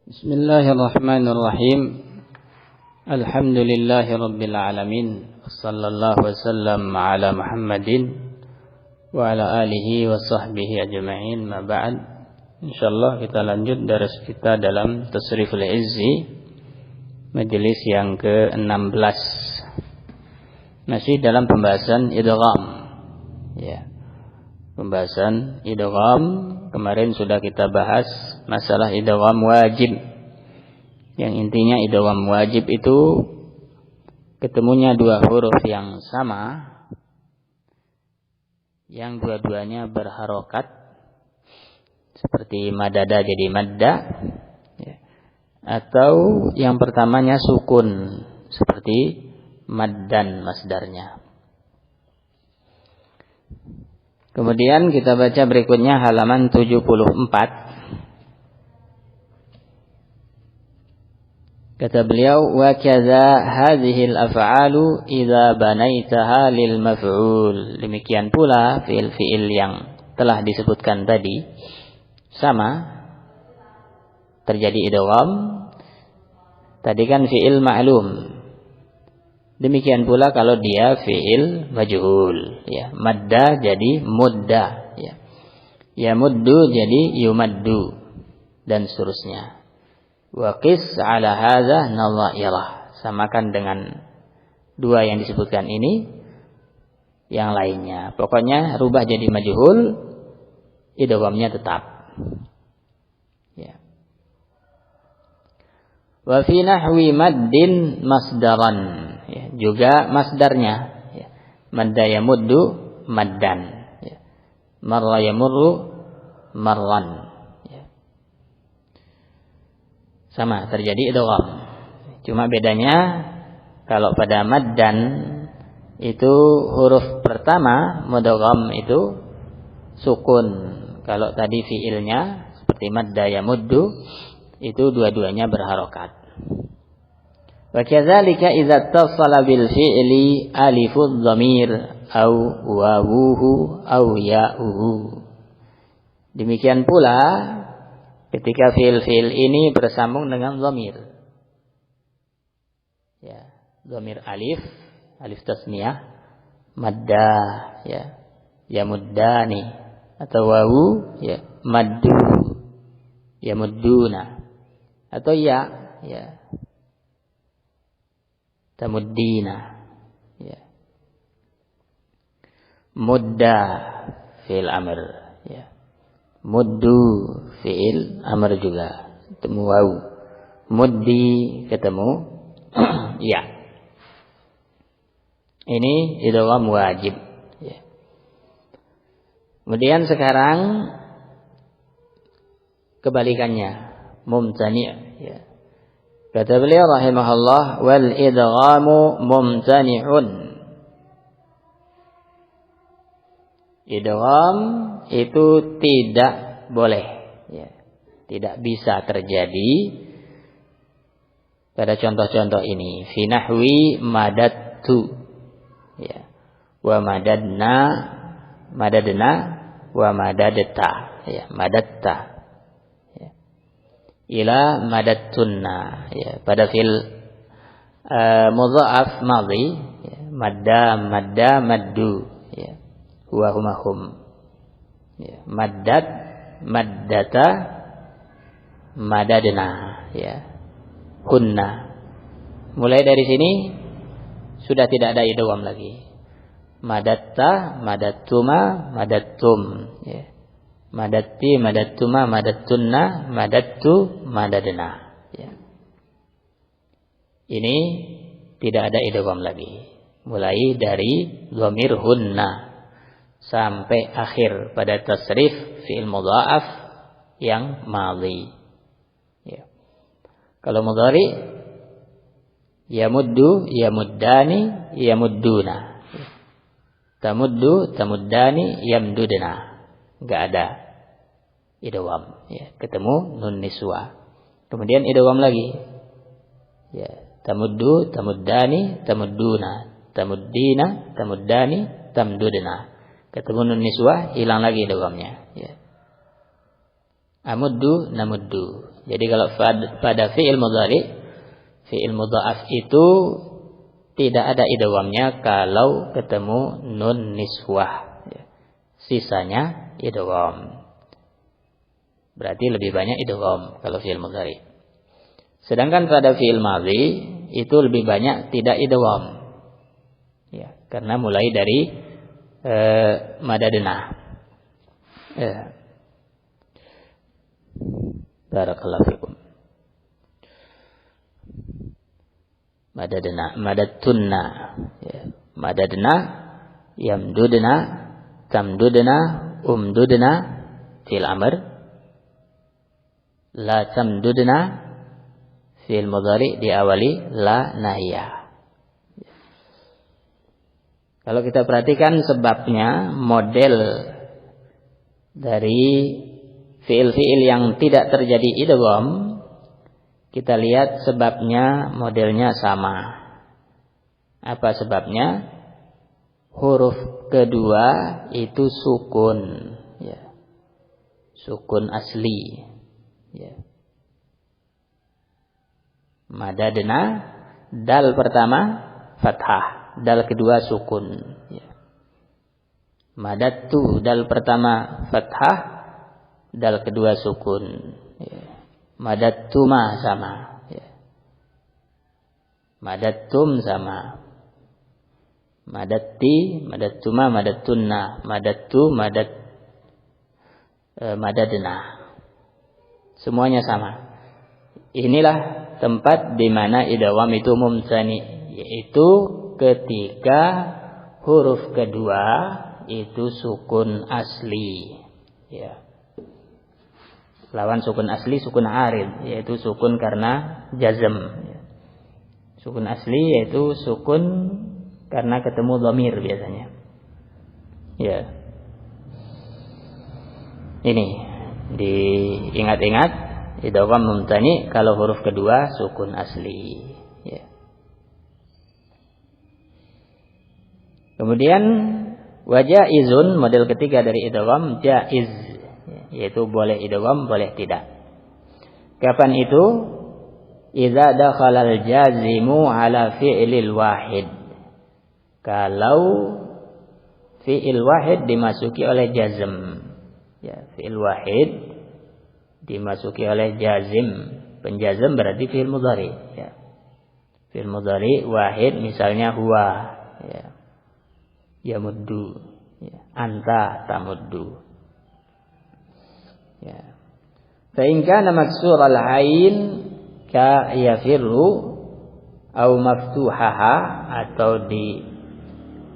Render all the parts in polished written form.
Bismillahirrahmanirrahim. Alhamdulillahirabbil alamin. Sallallahu wasallam ala Muhammadin wa ala alihi wa sahbihi ajma'in. Ma ba'd. Insyaallah kita lanjut daras kita dalam Tasriful Izzi, majelis yang ke-16. Masih dalam pembahasan idgham. Ya. Pembahasan idgham. Kemarin sudah kita bahas masalah idgham wajib. Yang intinya idgham wajib itu ketemunya dua huruf yang sama, yang dua-duanya berharokat, seperti madada jadi madda, ya. Atau yang pertamanya sukun, seperti maddan masdarnya. Kemudian kita baca berikutnya halaman 74. Kata beliau, wa kadza hadhihi al-af'alu idza banaitaha lil maf'ul. Demikian pula fiil-fiil yang telah disebutkan tadi sama terjadi idgham. Tadi kan fiil ma'lum. Demikian pula kalau dia fiil majhul, ya, madda jadi mudda, ya. Yamuddu jadi yumaddu dan seterusnya. Wa qis ala hadza nadhairah. Samakan dengan dua yang disebutkan ini yang lainnya. Pokoknya rubah jadi majhul, idghamnya tetap. Ya. Wa fi nahwi maddin masdaran. Ya, juga masdarnya, ya. Madda yamuddu maddan, ya. Marra yamurru marran, ya. Sama terjadi idgham. Cuma bedanya kalau pada maddan itu huruf pertama mudgham itu sukun. Kalau tadi fiilnya seperti madda yamuddu itu dua-duanya berharokat. Wa kadzalika idza ittasala bil fi'li alifudz dhamir au wawuhu au ya'uhu. Demikian pula ketika fi'il-fi'il ini bersambung dengan dhamir. Ya, dhamir alif tasniyah, madda, ya, yamuddani, atau wawu, ya, maddu, yamudduna, atau ya, tamuddina, ya. Mudda fi'il amr, ya. Muddu fi'il amr juga, ketemu waw. Muddi ketemu ya. Ini idgham wajib, ya. Kemudian sekarang kebalikannya, mumtani', ya. Kata beliau rahimahullah, wal idghamu mumtani'un. Idgham itu tidak boleh, ya. Tidak bisa terjadi pada contoh-contoh ini. Fi nahwi madattu, ya. Wa madadna wa madadta, ya, madatta. Ila madattunna, ya, pada fil mudha'af madhi, ya, madda maddu, ya, huwa huma hum, ya, maddata madadna, ya, kunna. Mulai dari sini sudah tidak ada idgham lagi. Madatta madattuma madattum, ya. Madatti, madattuma, madattunna, madattu, madadna, ya. Ini tidak ada idgham lagi. Mulai dari dhamir hunna sampai akhir pada tasrif fi'il mudha'af yang madhi, ya. Kalau mudhari yamuddu, yamuddani, yamudduna, ya. Tamuddu, tamuddani, yamdudna. Enggak ada idgham, ya, ketemu nun niswa. Kemudian idgham lagi, ya, tamuddu, tamuddani, tamudduna, tamuddina, tamuddani, tamdudna. Ketemu nun niswa, hilang lagi idghamnya, ya. amuddu, namuddu. Jadi kalau pada fi'il mudhari, fi'il mudha'af itu tidak ada idghamnya kalau ketemu nun niswah. Sisanya idgham. Berarti lebih banyak idgham kalau fi'il mudhari. Sedangkan pada fi'il madhi itu lebih banyak tidak idgham. Ya, karena mulai dari madadna. Barakallahu fikum. Madadna, madattunna. Ya. Madadna, yamdudna, tamdudna, umdudna fil amr. La tamdudna fil mudhari diawali la nahiyah. Kalau kita perhatikan sebabnya, model dari fiil-fiil yang tidak terjadi idgham, kita lihat sebabnya modelnya sama. Apa sebabnya? Huruf kedua itu sukun, ya. Sukun asli, ya. Madadna, dal pertama fathah, dal kedua sukun, ya. Madattu, dal pertama fathah, dal kedua sukun, ya. Madattuma sama, ya. Madattum sama. Madatti, madattuma, madattunna, madattu, madadna. Semuanya sama. Inilah tempat di mana idgham itu mumtani, yaitu ketika huruf kedua itu sukun asli, ya. Lawan sukun asli sukun arid, yaitu sukun karena jazm. Sukun asli yaitu sukun karena ketemu dhamir biasanya. Ya. Ini diingat-ingat, idgham mumtani kalau huruf kedua sukun asli, ya. Kemudian wajaizun, model ketiga dari idgham, jaiz, yaitu boleh idgham, boleh tidak. Kapan itu? Idza dakhala al-jazimu ala fi'lil wahid. Kalau fi'il wahid dimasuki oleh jazm. Ya, fi'il wahid dimasuki oleh jazim. Penjazm berarti fi'il mudhari, ya. Fi'il mudhari wahid misalnya huwa, ya. Yamuddu, ya. Anta tamuddu. Ya. Fa in kana maksur al-ain ka yafirru au maftuhaha, atau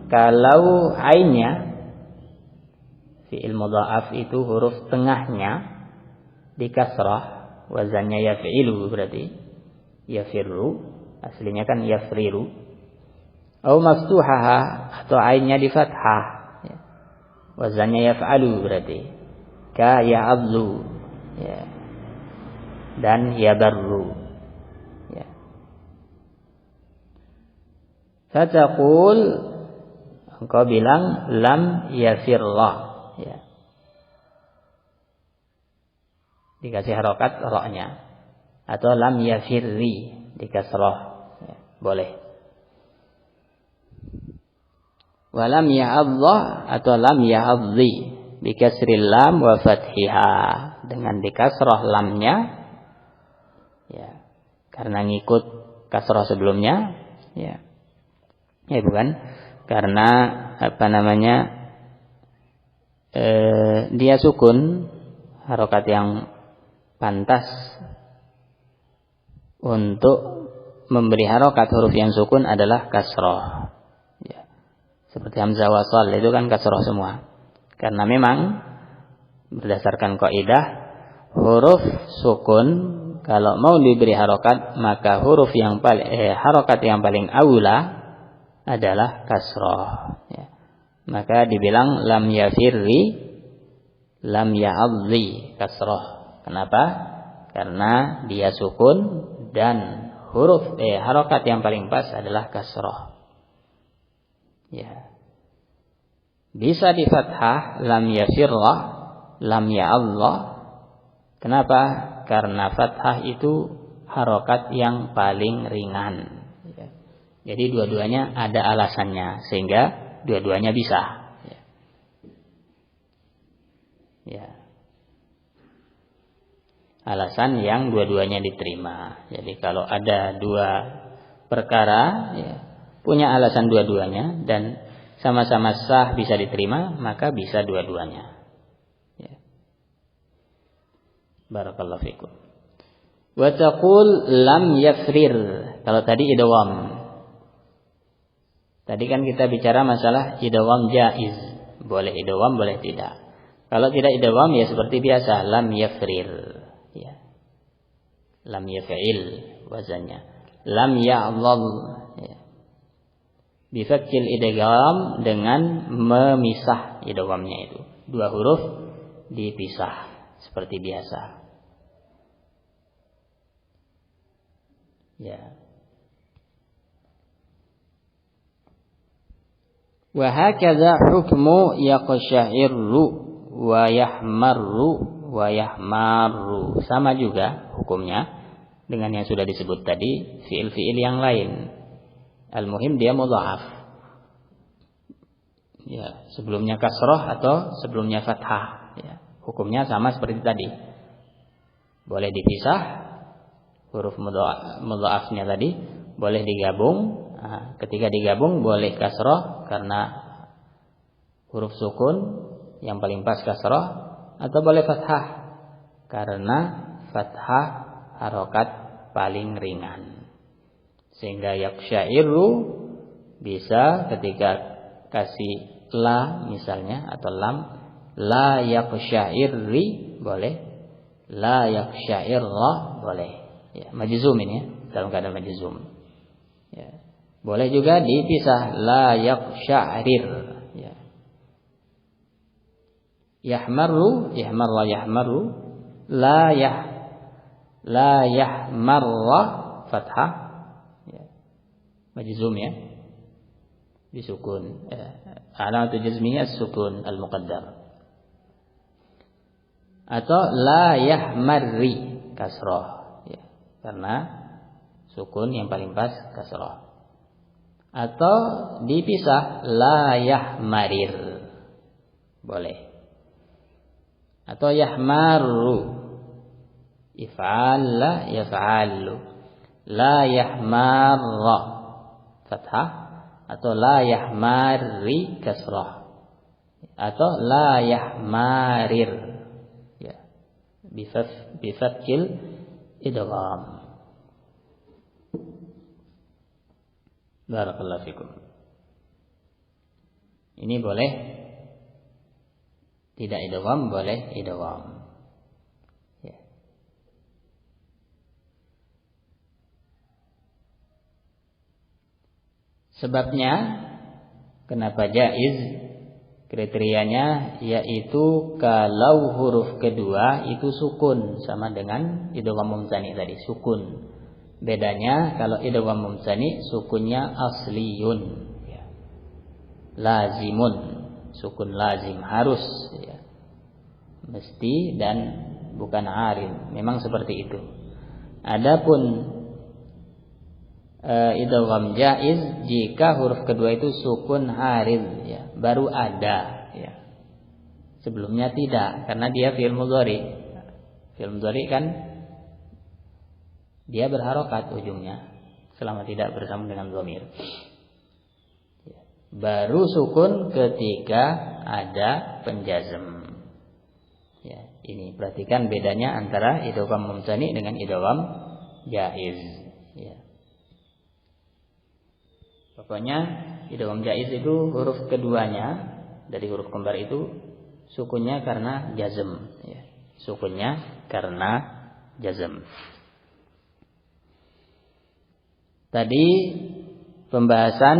kalau ainnya fi'il mudha'af itu huruf tengahnya di kasrah, wazannya yaf'ilu, berarti yafirru, aslinya kan yafriru. Au maftuhaha, atau ainnya di fathah, ya. Wazannya yaf'alu, berarti ka ya'adlu, ya. Dan yabarru, ya. Fataqul, engkau bilang lam yafirlah, ya. Dikasih harokat roknya, atau lam yafirri dikasroh, ya. Boleh. Walam ya'adlah, atau lam ya'adhi bikasril lam wa fathiha, dengan dikasroh lamnya, ya, karena ngikut kasroh sebelumnya, ya. Ya bukan, karena dia sukun, harokat yang pantas untuk memberi harokat huruf yang sukun adalah kasroh, ya. Seperti hamzah wasal itu kan kasroh semua, karena memang berdasarkan kaidah huruf sukun kalau mau diberi harokat, maka huruf yang harokat yang paling aula adalah kasroh, ya. Maka dibilang lam yafirri, lam ya'adhi, kasroh. Kenapa? Karena dia sukun dan huruf harokat yang paling pas adalah kasroh, ya. Bisa di fathah lam yafirrah, lam ya'adlah, Kenapa? Karena fathah itu harokat yang paling ringan. Jadi dua-duanya ada alasannya sehingga dua-duanya bisa. Ya. Alasan yang dua-duanya diterima. Jadi kalau ada dua perkara, ya, punya alasan dua-duanya dan sama-sama sah bisa diterima, maka bisa dua-duanya. Ya. Barakallahu fikum. Wa taqul lam yafrir. Kalau tadi idgham. Tadi kan kita bicara masalah idgham jaiz. Boleh idgham, boleh tidak. Kalau tidak idgham ya seperti biasa, lam yafrir. Ya. Lam yaf'il wazannya. Lam ya'dhal. Ya. Bifakil idgham dengan memisah idghamnya itu. Dua huruf dipisah seperti biasa. Ya. Wa hakadha hukmu yaqsha'irru wa yahmarru wa yahmaru. Sama juga hukumnya dengan yang sudah disebut tadi, fiil-fiil yang lain. Al-muhim dia mudha'af. Ya, sebelumnya kasrah atau sebelumnya fathah, ya. Hukumnya sama seperti tadi. Boleh dipisah huruf mudha'afnya tadi, boleh digabung. Nah, ketika digabung boleh kasrah karena huruf sukun yang paling pas kasrah, atau boleh fathah karena fathah harokat paling ringan. Sehingga yaqsha'irru bisa ketika kasih la misalnya atau lam, la yaqsha'irri boleh, la yaqsha'irra boleh. Ya, majzum ini ya, dalam keadaan majzum. Ya. Boleh juga dipisah, la yaqsha'rir. Ya. Yahmaru, yahmarra yahmaru, la yahmarra fathah, ya. Majzum ya, disukun. Alamat jazmiyah sukun al-muqaddar. Atau la yahmarri kasrah, ya. Karena sukun yang paling pas kasrah. Atau dipisah, la yahmarir boleh. Atau yahmaru, if'al yaf'alu, la yahmarra fathah, atau la yahmarri kasrah, atau la yahmarir, ya, bifathil idgham. Barakallahu fikum. Ini boleh tidak idgham, boleh idgham. Ya. Sebabnya kenapa jaiz? Kriterianya yaitu kalau huruf kedua itu sukun, sama dengan idgham mumtani tadi, sukun. Bedanya kalau idgham mumtani sukunnya asliyun, ya. Lazimun, sukun lazim, harus, ya. Mesti dan bukan arid. Memang seperti itu. Adapun idgham jaiz jika huruf kedua itu sukun arid, ya, baru ada, ya. Sebelumnya tidak, karena dia fi'il mudhari. Fi'il mudhari kan dia berharokat ujungnya selama tidak bersama dengan dhamir. Baru sukun ketika ada penjazm. Ya, ini perhatikan bedanya antara idgham mumtani dengan idgham jaiz. Ya. Pokoknya idgham jaiz itu huruf keduanya dari huruf kembar itu sukunnya karena jazm. Ya. Sukunnya karena jazm. Tadi pembahasan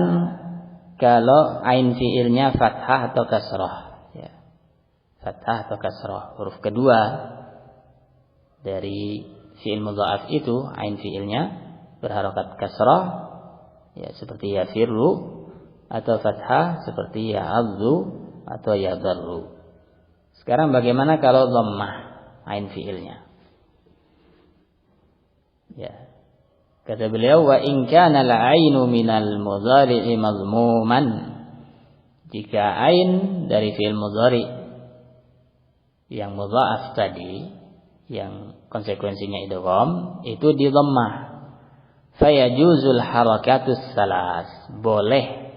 kalau ain fiilnya fathah atau kasrah, ya. Fathah atau kasrah, huruf kedua dari fiil mudha'af itu ain fiilnya berharokat kasrah, ya, seperti yafirru, atau fathah seperti ya'adzu atau yadarru. Sekarang bagaimana kalau dhammah ain fiilnya? Ya. Kata beliau, wa in kana al-ainu minal mudhari'i mazmuman. Jika ain dari fi'il mudhari yang mudha'af tadi, yang konsekuensinya idgham, itu di dhammah, fayajuzul harakatus salas. Boleh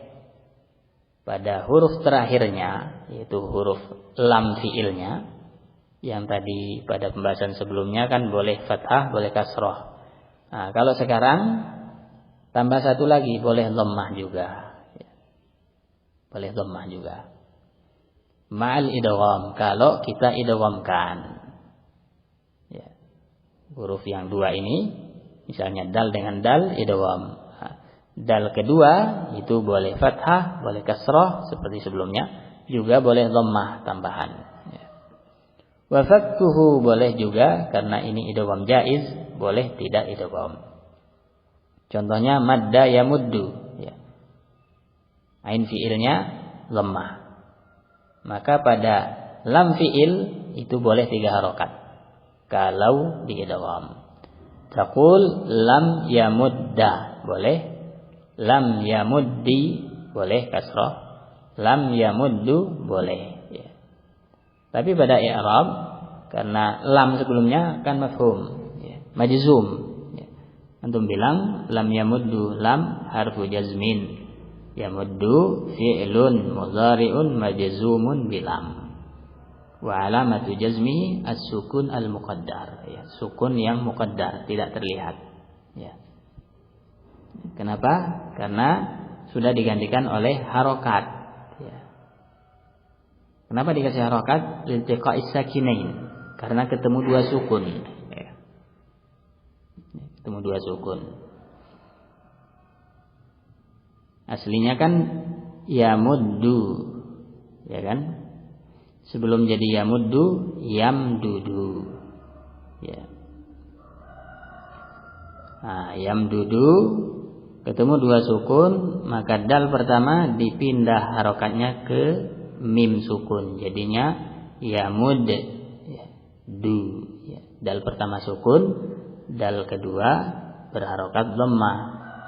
pada huruf terakhirnya, yaitu huruf lam fi'ilnya, yang tadi pada pembahasan sebelumnya kan boleh fathah, boleh kasroh. Nah, kalau sekarang tambah satu lagi, boleh dhammah juga. Boleh dhammah juga. Ma'al idgham, kalau kita idghamkan. Ya. Huruf yang dua ini, misalnya dal dengan dal, idgham. Dal kedua itu boleh fathah, boleh kasrah seperti sebelumnya, juga boleh dhammah tambahan. Wa fakkuhu boleh juga, karena ini idgham jaiz, boleh tidak idgham. Contohnya madda yamuddu, ya. Ain fiilnya dhammah. Maka pada lam fiil itu boleh 3 harokat kalau di idgham. Taqul lam yamudda, boleh. Lam yamuddi, boleh kasrah. Lam yamuddu, boleh. Ya. Tapi pada i'rab, karena lam sebelumnya kan mafhum, ya, majzum. Ya. Antum bilang lam yamuddu, lam harfu jazmin. Yamuddu fi'lun mudhari'un majzumun bilam. Wa alamatu jazmi as-sukun al-muqaddar. Ya, sukun yang muqaddar, tidak terlihat. Ya. Kenapa? Karena sudah digantikan oleh harokat. Ya. Kenapa dikasih harokat? Liltiqa'is sakinain. Karena ketemu 2 sukun. Ya. Ketemu 2 sukun. Aslinya kan yamuddu, ya kan? Sebelum jadi yamuddu, yamdudu. Ya. Nah, yamdudu ketemu 2 sukun, maka dal pertama dipindah harokatnya ke mim sukun, jadinya yamud, ya, du. Ya. Dal pertama sukun, dal kedua berharokat dhammah,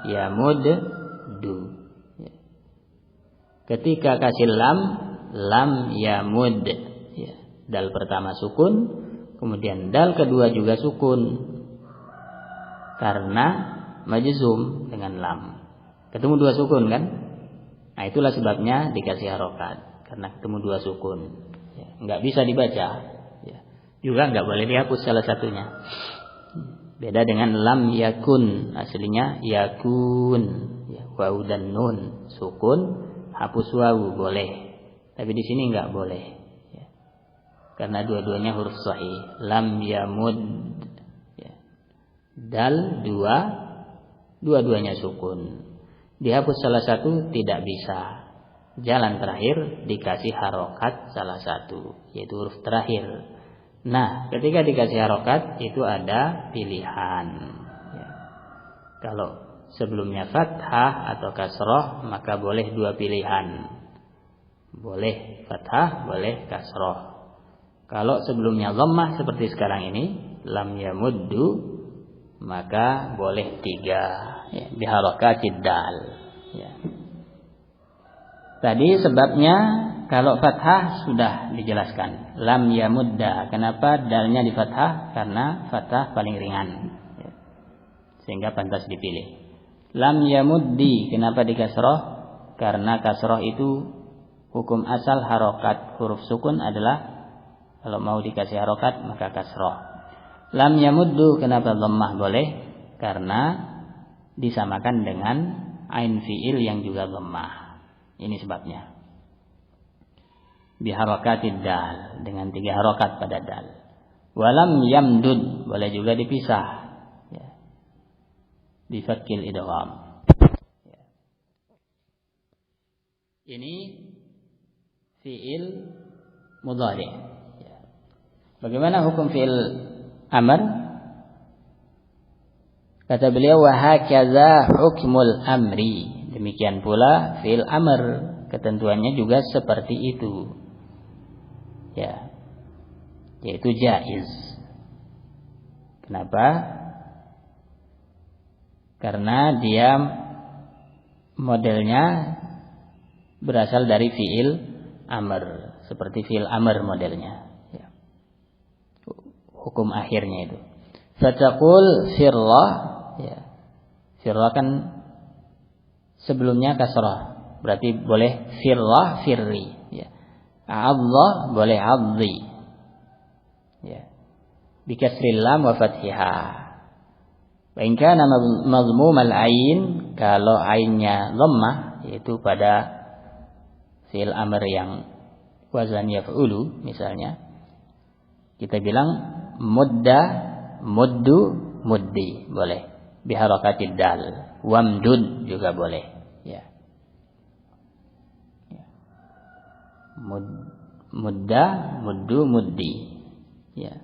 yamud du. Ya. Ketika kasih lam, lam yamud, ya. Dal pertama sukun, kemudian dal kedua juga sukun, karena majzum dengan lam. Ketemu 2 sukun kan? Nah, itulah sebabnya dikasih harokat, karena ketemu 2 sukun. Ya, enggak bisa dibaca. Ya. Juga enggak boleh dihapus salah satunya. Beda dengan lam yakun, aslinya yakun. Ya, wawu dan nun sukun, hapus wawu boleh. Tapi di sini enggak boleh. Ya. Karena dua-duanya huruf sahih. Lam yamud. Ya. Dal 2, dua-duanya sukun. Dihapus salah satu tidak bisa. Jalan terakhir dikasih harokat salah satu, yaitu huruf terakhir. Nah, ketika dikasih harokat itu ada pilihan. Ya. Kalau sebelumnya fathah atau kasroh, maka boleh 2 pilihan. Boleh fathah, boleh kasroh. Kalau sebelumnya dhammah seperti sekarang ini, lam yamuddu, maka boleh 3, ya, biharakatid dal. Ya. Tadi sebabnya kalau fathah sudah dijelaskan, lam yamudda. Kenapa dalnya di fathah? Karena fathah paling ringan, ya, sehingga pantas dipilih. Lam yamuddi, kenapa di kasroh? Karena kasroh itu hukum asal harokat huruf sukun adalah kalau mau dikasih harokat maka kasroh. Lam yamuddu, kenapa dhammah boleh? Karena disamakan dengan ain fiil yang juga dhammah. Ini sebabnya. Biharakatid dal, dengan 3 harokat pada dal. Walam yamdud, boleh juga dipisah, ya, bifakil idgham. Ya. Ini fiil mudhari. Ya. Bagaimana hukum fiil amr? Kata beliau, wa hakaza hukmul amri. Demikian pula fiil amr, ketentuannya juga seperti itu. Ya. Yaitu jaiz. Kenapa? karena dia modelnya berasal dari fiil amr, seperti fiil amr modelnya, ya. Hukum akhirnya itu. Fataqul firlah, ya. Firlah kan sebelumnya kasrah, berarti boleh firlah firri, ya. Allah boleh adzi, ya. Bi kasril lam wa fathiha. Wa in kana madmum al-ain, kalau ainnya dhammah, yaitu pada fi'il amr yang wazan yaf'ulu misalnya, kita bilang mudda, muddu, muddi boleh, bi harakatid dal. Wamdud juga boleh, ya. Mudda, muddu, muddi, ya.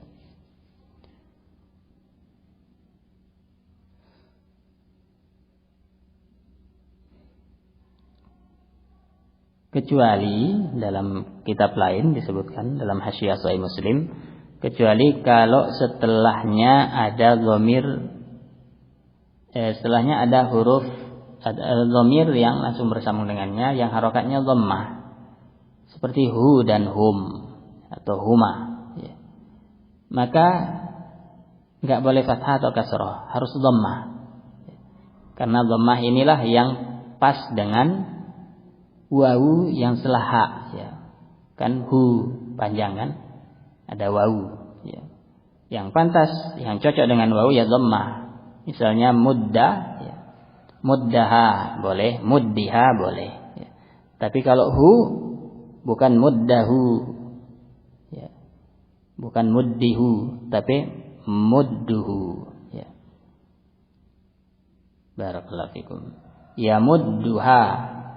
Kecuali dalam kitab lain disebutkan dalam Hasyiah Sahih Muslim, kecuali kalau setelahnya ada dhamir, setelahnya ada huruf, ada dhamir yang langsung bersambung dengannya, yang harokatnya dhammah, seperti hu dan hum atau huma, ya. Maka nggak boleh fathah atau kasrah, harus dhammah, karena dhammah inilah yang pas dengan wawu yang setelah ha, ya. Kan hu panjang kan, ada wawu, ya. Yang pantas, yang cocok dengan wawu ya dhammah. Misalnya mudda, ya. Muddaha boleh, muddiha boleh, ya. Tapi kalau hu bukan muddahu, ya. Bukan muddihu, tapi mudduhu, ya. Barakallahu fikum. Ya mudduha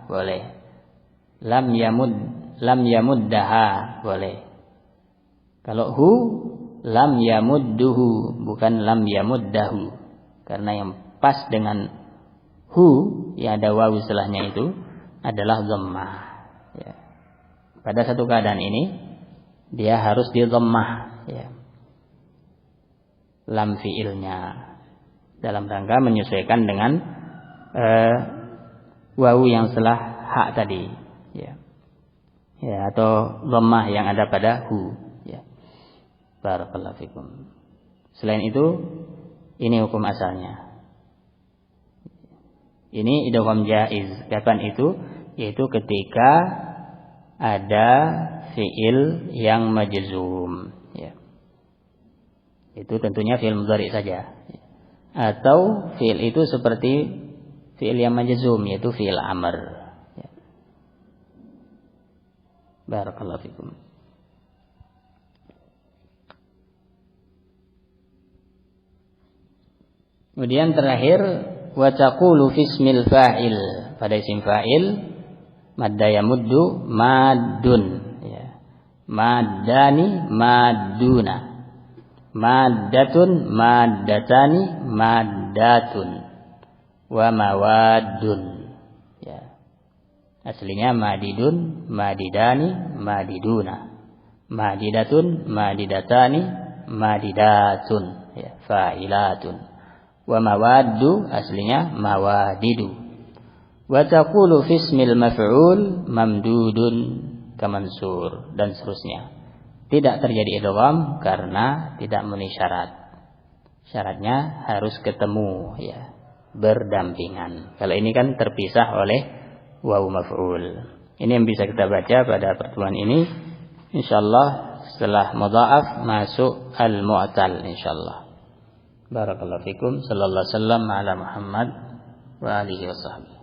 boleh. Lam yamuddaha boleh. Kalau hu lam yamudduhu, bukan lam yamuddahu, karena yang pas dengan hu yang ada wawu setelahnya itu adalah dhammah, ya. Pada satu keadaan ini dia harus di dhammah, ya, lam fiilnya, dalam rangka menyesuaikan dengan wawu yang setelah ha tadi, ya. Ya, atau dhammah yang ada pada hu, ya. Barakallahu fikum. Selain itu, ini hukum asalnya. Ini idgham jaiz. Kapan itu? Yaitu ketika ada fiil yang majzum, ya. Itu tentunya fiil mudhari saja. Atau fiil itu seperti fiil yang majzum, yaitu fiil amr. Barakallahu fikum. Kemudian terakhir, wa taqulu fi ismil fa'il, pada isim fa'il madda yamuddu maddun, ya. Maddani madduna, maddatun maddatani maddatun, wa mawaddun. Aslinya madidun, madidani, madiduna, madidatun, madidatani, madidatun, ya, fa'ilatun. Wa mawaddu aslinya mawadidu. Wa taqulu fi ismil maf'ul mamdudun kamansur, dan seterusnya. Tidak terjadi idgham karena tidak memenuhi syarat. Syaratnya harus ketemu, ya, berdampingan. Kalau ini kan terpisah oleh wawu maf'ul. Ini yang bisa kita baca pada pertemuan ini. Insyaallah setelah mudha'af masuk al-mu'tal insyaallah. Barakallahu fikum. Sallallahu alaihi wasallam ala Muhammad wa alihi wasallam.